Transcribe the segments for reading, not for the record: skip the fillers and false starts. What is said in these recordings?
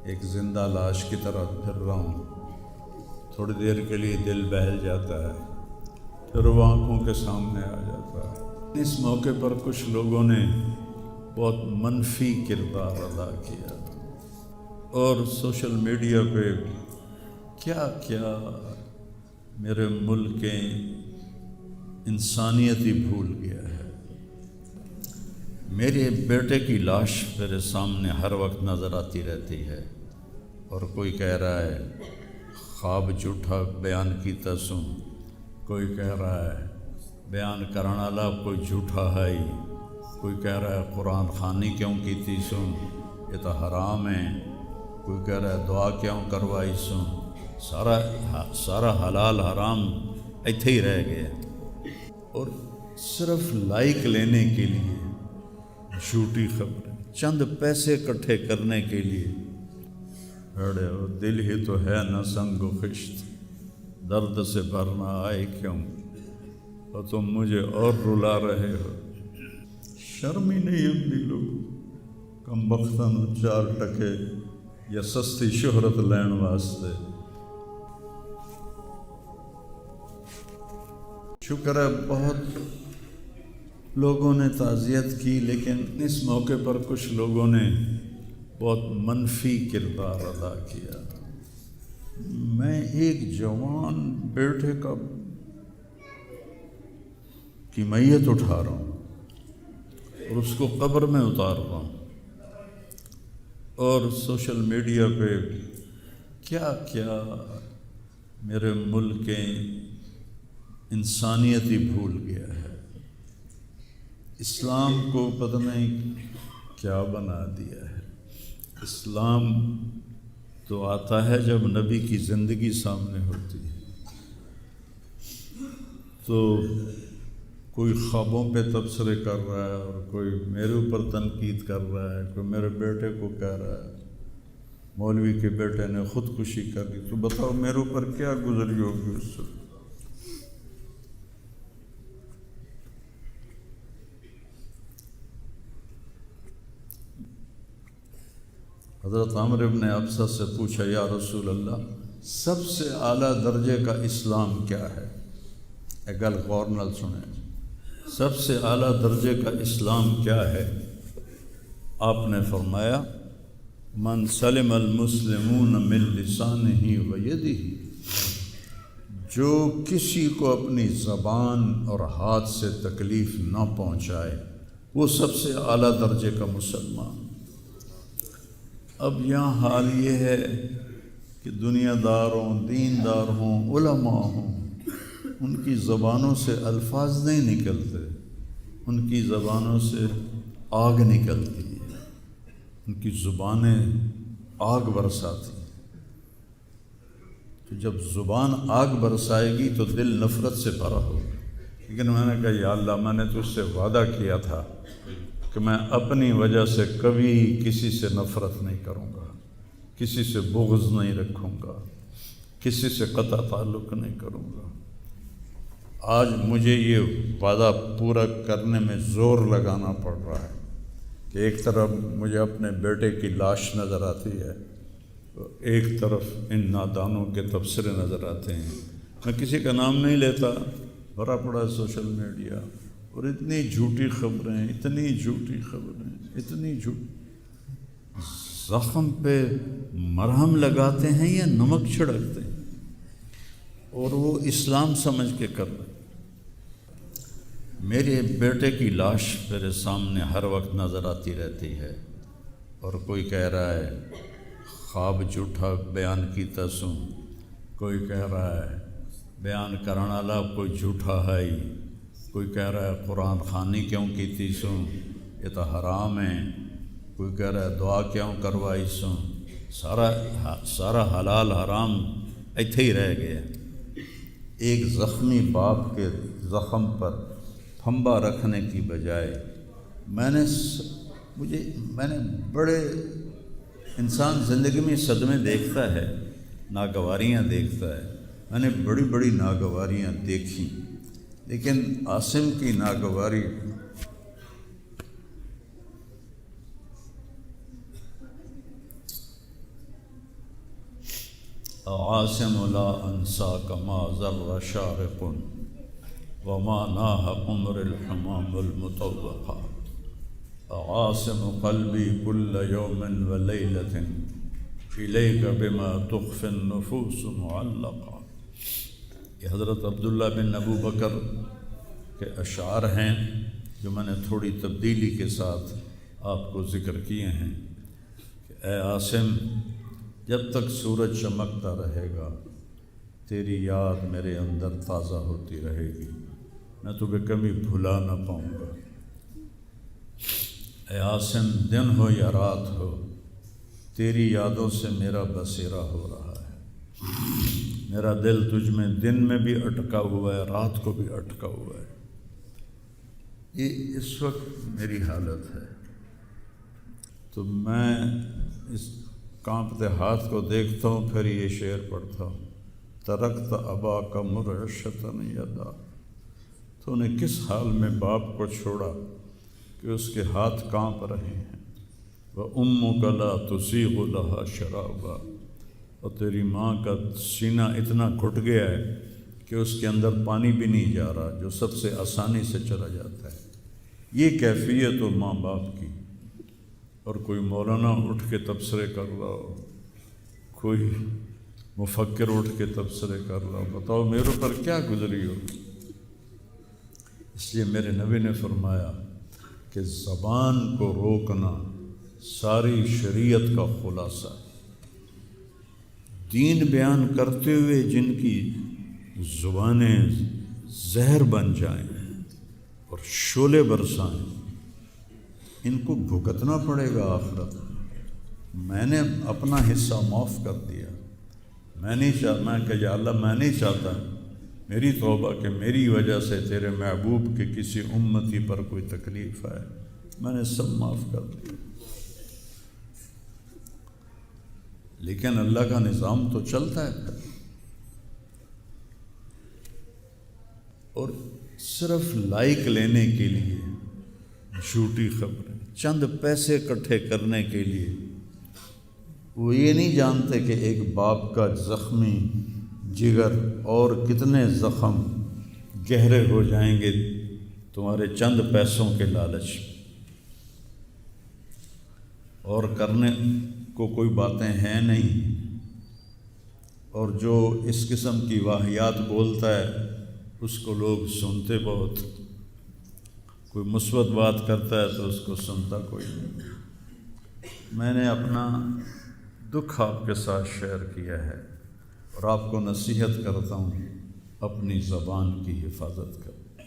ایک زندہ لاش کی طرح پھر رہا ہوں. تھوڑی دیر کے لیے دل بہل جاتا ہے، پھر وہ آنکھوں کے سامنے آ جاتا ہے. اس موقع پر کچھ لوگوں نے بہت منفی کردار ادا کیا اور سوشل میڈیا پہ کیا کیا میرے ملک کے انسانیت ہی بھول گیا ہے. میرے بیٹے کی لاش میرے سامنے ہر وقت نظر آتی رہتی ہے، اور کوئی کہہ رہا ہے خواب جھوٹا بیان کیتا سوں، کوئی کہہ رہا ہے بیان کرنا والا کوئی جھوٹا ہے ہی، کوئی کہہ رہا ہے قرآن خوانی کیوں کیتی سوں، یہ تو حرام ہے، کوئی کہہ رہا ہے دعا کیوں کروائی سوں. سارا حلال حرام ایتھے ہی رہ گیا، اور صرف لائک لینے کے لیے جھوٹی خبریں، چند پیسے اکٹھے کرنے کے لیے. ارے وہ دل ہی تو ہے نہ سنگ و خشت، درد سے بھرنا آئے کیوں، اور تم مجھے اور رلا رہے ہو. شرم ہی نہیں آتی لوگ کم بختاں نوں 4 ٹکے یا سستی شہرت لین واسطے. شکر ہے بہت لوگوں نے تعزیت کی، لیکن اس موقع پر کچھ لوگوں نے بہت منفی کردار ادا کیا. میں ایک جوان بیٹے کی میت اٹھا رہا ہوں اور اس کو قبر میں اتار رہا ہوں، اور سوشل میڈیا پہ کیا کیا میرے ملک کے انسانیت ہی بھول گیا ہے. اسلام کو پتہ نہیں کیا بنا دیا ہے. اسلام تو آتا ہے جب نبی کی زندگی سامنے ہوتی ہے. تو کوئی خوابوں پہ تبصرے کر رہا ہے، اور کوئی میرے اوپر تنقید کر رہا ہے، کوئی میرے بیٹے کو کہہ رہا ہے مولوی کے بیٹے نے خودکشی کر لی. تو بتاؤ میرے اوپر کیا گزری ہوگی اس سے. حضرت عمرو ابن ابسہ سے پوچھا یا رسول اللہ سب سے اعلیٰ درجے کا اسلام کیا ہے؟ ایک گل غور نال سنیں، سب سے اعلیٰ درجے کا اسلام کیا ہے؟ آپ نے فرمایا من سلم المسلمون من لسانہ و یدہ، جو کسی کو اپنی زبان اور ہاتھ سے تکلیف نہ پہنچائے وہ سب سے اعلیٰ درجے کا مسلمان. اب یہاں حال یہ ہے کہ دنیا دار ہوں، دیندار ہوں، علماء ہوں، ان کی زبانوں سے الفاظ نہیں نکلتے، ان کی زبانوں سے آگ نکلتی ہے، ان کی زبانیں آگ برساتی ہیں. تو جب زبان آگ برسائے گی تو دل نفرت سے بھرا ہوگا. لیکن میں نے کہا یا اللہ میں نے تجھ سے وعدہ کیا تھا کہ میں اپنی وجہ سے کبھی کسی سے نفرت نہیں کروں گا، کسی سے بغض نہیں رکھوں گا، کسی سے قطع تعلق نہیں کروں گا. آج مجھے یہ وعدہ پورا کرنے میں زور لگانا پڑ رہا ہے کہ ایک طرف مجھے اپنے بیٹے کی لاش نظر آتی ہے، ایک طرف ان نادانوں کے تبصرے نظر آتے ہیں. میں کسی کا نام نہیں لیتا، بھرا پڑا سوشل میڈیا، اور اتنی جھوٹی خبریں، اتنی جھوٹی خبریں، اتنی جھوٹی. زخم پہ مرہم لگاتے ہیں یا نمک چھڑکتے ہیں، اور وہ اسلام سمجھ کے کر رہے ہیں. میرے بیٹے کی لاش میرے سامنے ہر وقت نظر آتی رہتی ہے، اور کوئی کہہ رہا ہے خواب جھوٹا بیان کیتا سوں، کوئی کہہ رہا ہے بیان کرنا والا کوئی جھوٹا ہے ہی، کوئی کہہ رہا ہے قرآن خوانی کیوں کیتی سوں، یہ تو حرام ہے، کوئی کہہ رہا ہے دعا کیوں کروائی سوں. سارا حلال حرام ایتھے ہی رہ گیا. ایک زخمی باپ کے زخم پر پھنبا رکھنے کی بجائے میں نے بڑے انسان زندگی میں صدمے دیکھتا ہے، ناگواریاں دیکھتا ہے. میں نے بڑی بڑی ناگواریاں دیکھی، لیکن عاصم کی ناگواری عاصم لا انساک ما ذر شارق وما ناہ عمر الحمام المطوقا عاصم قلبی کل یوم ولیلۃ الیک بما تخفی النفوس معلقا۔ یہ حضرت عبداللہ بن ابو بکر کے اشعار ہیں جو میں نے تھوڑی تبدیلی کے ساتھ آپ کو ذکر کیے ہیں کہ اے عاصم، جب تک سورج چمکتا رہے گا تیری یاد میرے اندر تازہ ہوتی رہے گی، میں تمہیں کبھی بھلا نہ پاؤں گا۔ اے عاصم، دن ہو یا رات ہو تیری یادوں سے میرا بسیرا ہو رہا ہے، میرا دل تجھ میں دن میں بھی اٹکا ہوا ہے، رات کو بھی اٹکا ہوا ہے۔ یہ اس وقت میری حالت ہے، تو میں اس کانپتے ہاتھ کو دیکھتا ہوں، پھر یہ شعر پڑھتا ہوں، ترکت اباک مرعشۃ یدا، تو نے کس حال میں باپ کو چھوڑا کہ اس کے ہاتھ کانپ رہے ہیں، وَأُمُّكَ لَا تُسِيغُ لَهَا شَرَابًا، اور تیری ماں کا سینہ اتنا گھٹ گیا ہے کہ اس کے اندر پانی بھی نہیں جا رہا جو سب سے آسانی سے چلا جاتا ہے۔ یہ کیفیت ہو ماں باپ کی، اور کوئی مولانا اٹھ کے تبصرے کر رہا ہو، کوئی مفکر اٹھ کے تبصرے کر رہا ہو، بتاؤ میرے اوپر کیا گزری ہو۔ اس لیے میرے نبی نے فرمایا کہ زبان کو روکنا ساری شریعت کا خلاصہ ہے۔ دین بیان کرتے ہوئے جن کی زبانیں زہر بن جائیں اور شعلے برسائیں، ان کو بھگتنا پڑے گا آخرت میں۔ میں نے اپنا حصہ معاف کر دیا، میں کہ یا اللہ میں نہیں چاہتا، میری توبہ کہ میری وجہ سے تیرے محبوب کے کسی امتی پر کوئی تکلیف آئے، میں نے سب معاف کر دیا۔ لیکن اللہ کا نظام تو چلتا ہے پھر، اور صرف لائک لینے کے لیے جھوٹی خبریں، چند پیسے اکٹھے کرنے کے لیے، وہ یہ نہیں جانتے کہ ایک باپ کا زخمی جگر اور کتنے زخم گہرے ہو جائیں گے تمہارے چند پیسوں کے لالچ، اور کرنے کو کوئی باتیں ہیں نہیں۔ اور جو اس قسم کی واہیات بولتا ہے اس کو لوگ سنتے بہت، کوئی مثبت بات کرتا ہے تو اس کو سنتا کوئی نہیں۔ میں نے اپنا دکھ آپ کے ساتھ شیئر کیا ہے، اور آپ کو نصیحت کرتا ہوں اپنی زبان کی حفاظت کریں۔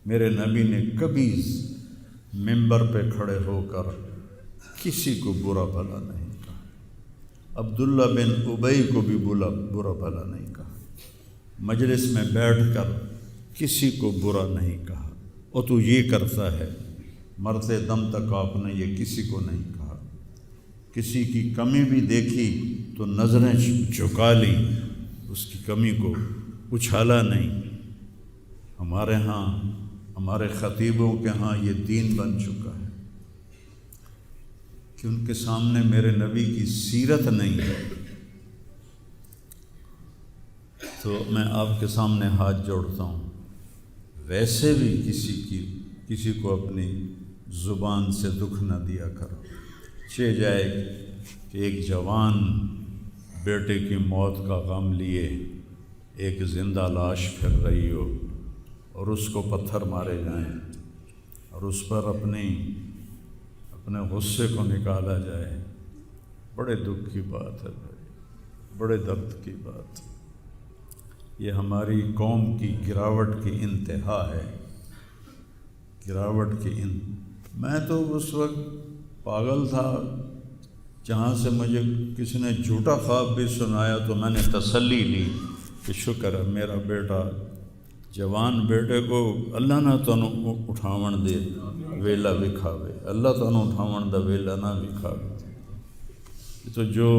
میرے نبی نے کبھی ممبر پہ کھڑے ہو کر کسی کو برا بھلا نہیں کہا، عبداللہ بن ابی کو بھی برا بھلا نہیں کہا، مجلس میں بیٹھ کر کسی کو برا نہیں کہا، اور تو یہ کرتا ہے، مرتے دم تک آپ نے یہ کسی کو نہیں کہا۔ کسی کی کمی بھی دیکھی تو نظریں جھکا لی، اس کی کمی کو اچھالا نہیں۔ ہمارے ہاں، ہمارے خطیبوں کے ہاں یہ دین بن چکا ہے کہ ان کے سامنے میرے نبی کی سیرت نہیں ہے، تو میں آپ کے سامنے ہاتھ جوڑتا ہوں، ویسے بھی کسی کو اپنی زبان سے دکھ نہ دیا کرو۔ چہ جائے کہ ایک جوان بیٹے کی موت کا غم لیے ایک زندہ لاش پھر رہی ہو، اور اس کو پتھر مارے جائیں، اور اس پر اپنے غصے کو نکالا جائے۔ بڑے دکھ کی بات ہے بھائی، بڑے درد کی بات۔ یہ ہماری قوم کی گراوٹ کی انتہا ہے، گراوٹ کی میں تو اس وقت پاگل تھا، جہاں سے مجھے کسی نے جھوٹا خواب بھی سنایا تو میں نے تسلی لی کہ شکر ہے میرا بیٹا، جوان بیٹے کو اللہ نہ تنوں اٹھاون دے ویلا وکھاوے، اللہ تنوں اٹھاون دا ویلا نہ وکھاوے۔ تو جو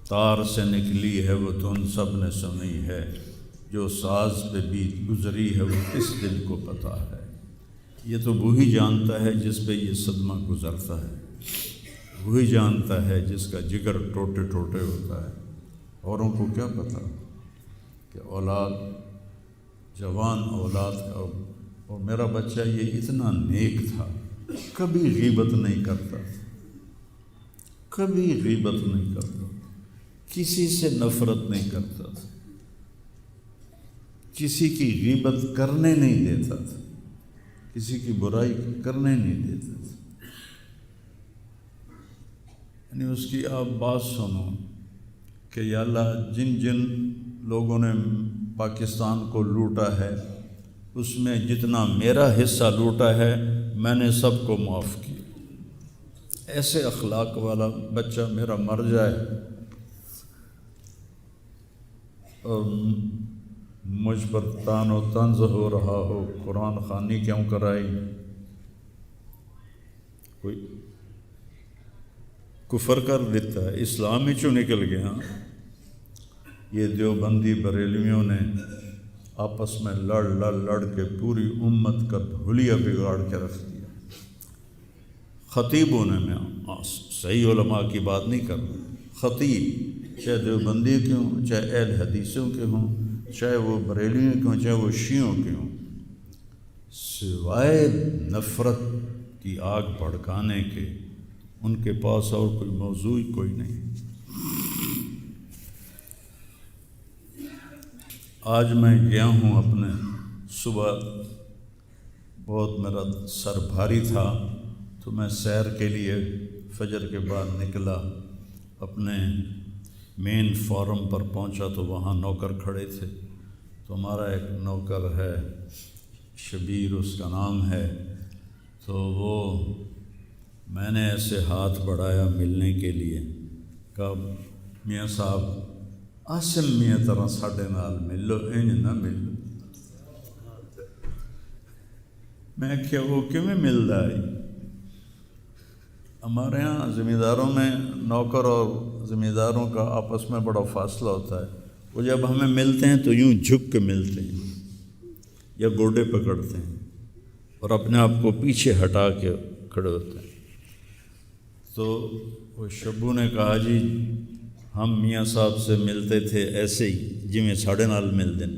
تار سے نکلی ہے وہ دھن سب نے سنی ہے، جو ساز پہ بیت گزری ہے وہ کس دل کو پتہ ہے۔ یہ تو وہی جانتا ہے جس پہ یہ صدمہ گزرتا ہے، وہی جانتا ہے جس کا جگر ٹوٹے ٹوٹے ہوتا ہے، اوروں کو کیا پتہ کہ اولاد جوان اولاد کا، اور میرا بچہ یہ اتنا نیک تھا، کبھی غیبت نہیں کرتا، کبھی غیبت نہیں کرتا، کسی سے نفرت نہیں کرتا تھا، کسی کی غیبت کرنے نہیں دیتا تھا، کسی کی برائی کرنے نہیں دیتا تھا۔ یعنی اس کی آپ بات سنو کہ یا اللہ جن جن لوگوں نے پاکستان کو لوٹا ہے اس میں جتنا میرا حصہ لوٹا ہے میں نے سب کو معاف کیا۔ ایسے اخلاق والا بچہ میرا مر جائے اور مجھ پر تان و طنز ہو رہا ہو، قرآن خوانی کیوں کرائی، کوئی کفر کر دیتا ہے، اسلام ہی چوں نکل گیا۔ یہ دیوبندی بریلویوں نے آپس میں لڑ کے پوری امت کا بھولیا بگاڑ کے رکھ دیا۔ خطیبوں نے، میں صحیح علماء کی بات نہیں کر رہا، خطیب چاہے دیوبندی کے ہوں، چاہے اہل حدیثوں کے ہوں، چاہے وہ بریلویوں کے ہوں، چاہے وہ شیعوں کے ہوں، سوائے نفرت کی آگ بھڑکانے کے ان کے پاس اور کوئی موضوع کوئی نہیں۔ آج میں گیا ہوں اپنے، صبح بہت میرا سر بھاری تھا تو میں سیر کے لیے فجر کے بعد نکلا، اپنے مین فارم پر پہنچا تو وہاں نوکر کھڑے تھے، تو ہمارا ایک نوکر ہے شبیر اس کا نام ہے، تو وہ میں نے ایسے ہاتھ بڑھایا ملنے کے لیے، کہا میاں صاحب آسم میاں طرح ساڈے نال ملو، انج نہ ملو۔ میں کیا وہ کیویں ملدا ہے؟ ہمارے ہاں زمینداروں میں نوکر اور زمینداروں کا آپس میں بڑا فاصلہ ہوتا ہے، وہ جب ہمیں ملتے ہیں تو یوں جھک کے ملتے ہیں یا گوڈے پکڑتے ہیں اور اپنے آپ کو پیچھے ہٹا کے کھڑے ہوتے ہیں۔ تو وہ شبو نے کہا جی ہم میاں صاحب سے ملتے تھے ایسے ہی جی میں ساڑھے نال مل دیں،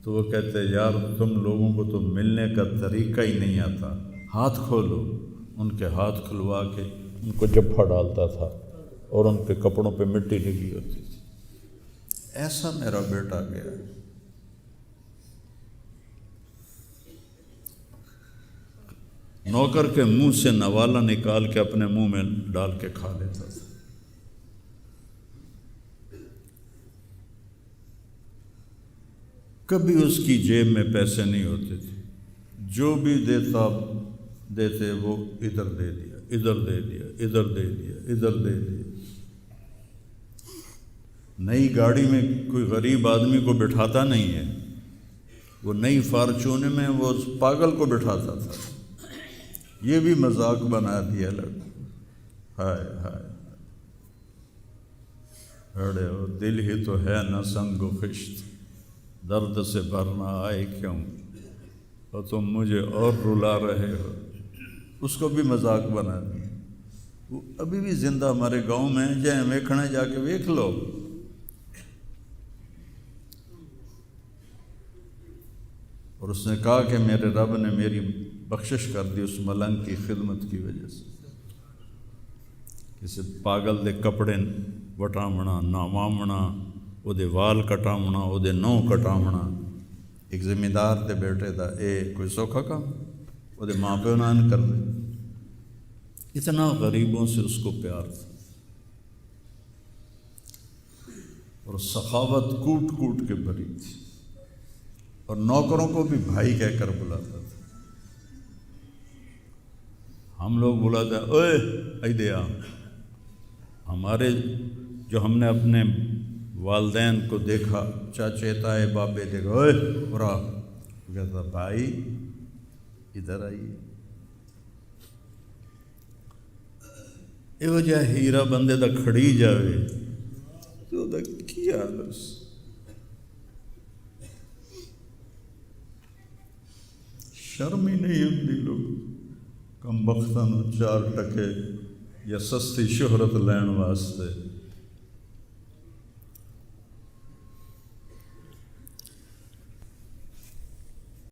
تو وہ کہتے یار تم لوگوں کو تو ملنے کا طریقہ ہی نہیں آتا، ہاتھ کھولو۔ ان کے ہاتھ کھلوا کے ان کو جپھا ڈالتا تھا اور ان کے کپڑوں پہ مٹی لگی ہوتی تھی۔ ایسا میرا بیٹا گیا۔ نوکر کے منہ سے نوالا نکال کے اپنے منہ میں ڈال کے کھا لیتا تھا۔ کبھی اس کی جیب میں پیسے نہیں ہوتے تھے، جو بھی دیتے وہ ادھر دے دیا، ادھر دے دیا، ادھر دے دیا، ادھر دے دیا۔ نئی گاڑی میں کوئی غریب آدمی کو بٹھاتا نہیں ہے، وہ نئی فارچون میں وہ پاگل کو بٹھاتا تھا۔ یہ بھی مذاق بنا دیا لڑکا، ہائے ہائے ہڑے ہو دل ہی تو ہے نہ سنگ و خشت، درد سے بھرنا آئے کیوں اور تم مجھے اور رلا رہے ہو۔ اس کو بھی مذاق بنا دیا۔ وہ ابھی بھی زندہ ہمارے گاؤں میں، جائیں ویکھنے جا کے ویکھ لو۔ اور اس نے کہا کہ میرے رب نے میری بخشش کر دی اس ملنگ کی خدمت کی وجہ سے۔ کسی پاگل دے کپڑے وٹامنا، ناوامنا، وہ دے وال کٹامنا، وہ دے نو کٹامنا، ایک زمیندار دے بیٹے دا اے کوئی سوکھا کام، وہ دے ماں پیو نان کر دے۔ اتنا غریبوں سے اس کو پیار تھا، اور سخاوت کوٹ کوٹ کے بھری تھی، اور نوکروں کو بھی بھائی کہہ کر بلاتا تھا۔ ہم لوگ بلاتے ہیں اوئے ایدے آ، ہمارے جو ہم نے اپنے والدین کو دیکھا، چاچے تائے بابے دیکھا، اوئے برا، کہتا بھائی ادھر آئیے۔ یہ وجہ ہیرا بندے دا کھڑی جاوے تو دا کیا لس شرم ہی نہیں ہوتی، لوگ کم بختاں چار ٹکے یا سستی شہرت لین واسطے